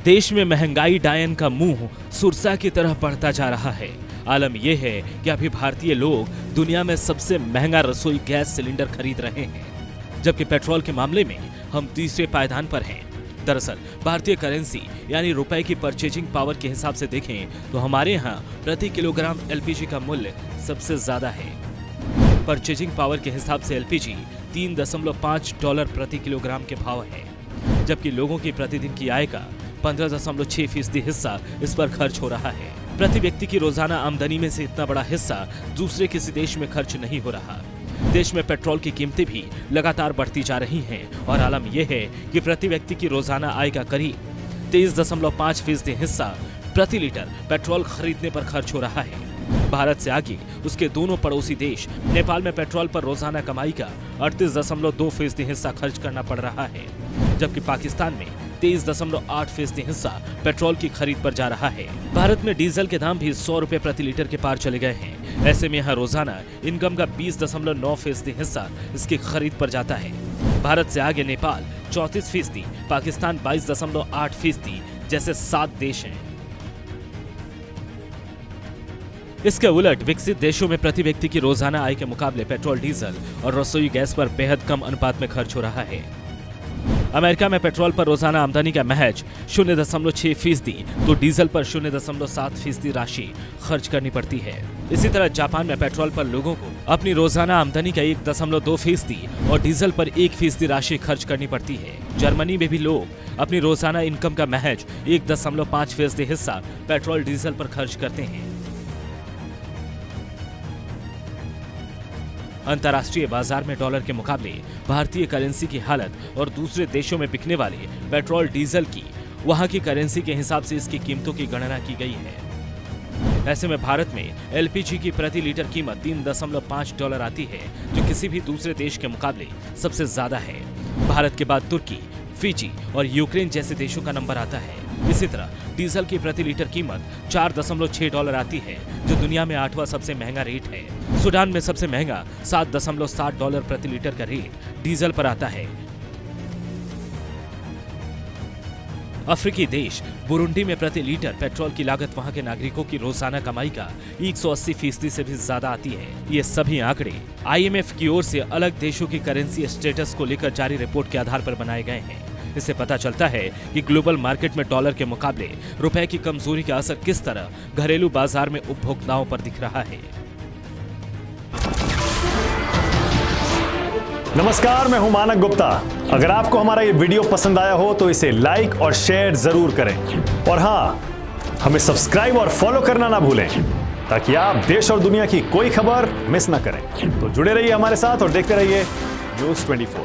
देश में महंगाई डायन का मुंह सुरसा की तरह बढ़ता जा रहा है। आलम यह है कि अभी भारतीय लोग दुनिया में सबसे महंगा रसोई गैस सिलेंडर खरीद रहे हैं, जबकि पेट्रोल के मामले में हम तीसरे पायदान पर हैं। दरअसल भारतीय करेंसी यानी रुपए की परचेजिंग पावर के हिसाब से देखें तो हमारे यहाँ प्रति किलोग्राम एलपीजी का मूल्य सबसे ज्यादा है। परचेजिंग पावर के हिसाब से एलपीजी $3.5 प्रति किलोग्राम के भाव है, जबकि लोगों की प्रतिदिन की आय का 15.6% हिस्सा इस पर खर्च हो रहा है। प्रति व्यक्ति की रोजाना आमदनी में से इतना बड़ा हिस्सा दूसरे किसी देश में खर्च नहीं हो रहा। देश में पेट्रोल की कीमतें भी लगातार बढ़ती जा रही हैं और आलम यह है कि प्रति व्यक्ति की रोजाना आय का करीब 23.5% हिस्सा प्रति लीटर पेट्रोल खरीदने पर खर्च हो रहा है। भारत से आगे उसके दोनों पड़ोसी देश नेपाल में पेट्रोल पर रोजाना कमाई का 38.2% हिस्सा खर्च करना पड़ रहा है, जबकि पाकिस्तान में 23.8% हिस्सा पेट्रोल की खरीद पर जा रहा है। भारत में डीजल के दाम भी 100 रुपए प्रति लीटर के पार चले गए हैं। ऐसे में यहाँ रोजाना इनकम का 20.9% हिस्सा इसकी खरीद पर जाता है। भारत से आगे नेपाल 34%, पाकिस्तान 22.8% जैसे 7 देश हैं। इसके उलट विकसित देशों में प्रति व्यक्ति की रोजाना आय के मुकाबले पेट्रोल, डीजल और रसोई गैस पर बेहद कम अनुपात में खर्च हो रहा है। अमेरिका में पेट्रोल पर रोजाना आमदनी का महज 0.6% तो डीजल पर 0.7% राशि खर्च करनी पड़ती है। इसी तरह जापान में पेट्रोल पर लोगों को अपनी रोजाना आमदनी का 1.2% और डीजल पर 1% राशि खर्च करनी पड़ती है। जर्मनी में भी लोग अपनी रोजाना इनकम का महज 1.5% हिस्सा पेट्रोल, डीजल पर खर्च करते हैं। अंतर्राष्ट्रीय बाजार में डॉलर के मुकाबले भारतीय करेंसी की हालत और दूसरे देशों में बिकने वाले पेट्रोल, डीजल की वहां की करेंसी के हिसाब से इसकी कीमतों की गणना की गई है। ऐसे में भारत में एलपीजी की प्रति लीटर कीमत $3.5 आती है, जो किसी भी दूसरे देश के मुकाबले सबसे ज्यादा है। भारत के बाद तुर्की, फिजी और यूक्रेन जैसे देशों का नंबर आता है। इसी तरह डीजल की प्रति लीटर कीमत $4.6 आती है, जो दुनिया में 8वां सबसे महंगा रेट है। सूडान में सबसे महंगा $7.7 प्रति लीटर का रेट डीजल पर आता है। अफ्रीकी देश बुरुंडी में प्रति लीटर पेट्रोल की लागत वहां के नागरिकों की रोजाना कमाई का 180% से भी ज्यादा आती है। ये सभी आंकड़े IMF की ओर से अलग देशों की करेंसी स्टेटस को लेकर जारी रिपोर्ट के आधार पर बनाए गए हैं। इससे पता चलता है कि ग्लोबल मार्केट में डॉलर के मुकाबले रुपए की कमजोरी का असर किस तरह घरेलू बाजार में उपभोक्ताओं पर दिख रहा है। नमस्कार, मैं हूं मानक गुप्ता। अगर आपको हमारा ये वीडियो पसंद आया हो तो इसे लाइक और शेयर जरूर करें, और हाँ, हमें सब्सक्राइब और फॉलो करना ना भूलें ताकि आप देश और दुनिया की कोई खबर मिस ना करें। तो जुड़े रहिए हमारे साथ और देखते रहिए न्यूज़ 24।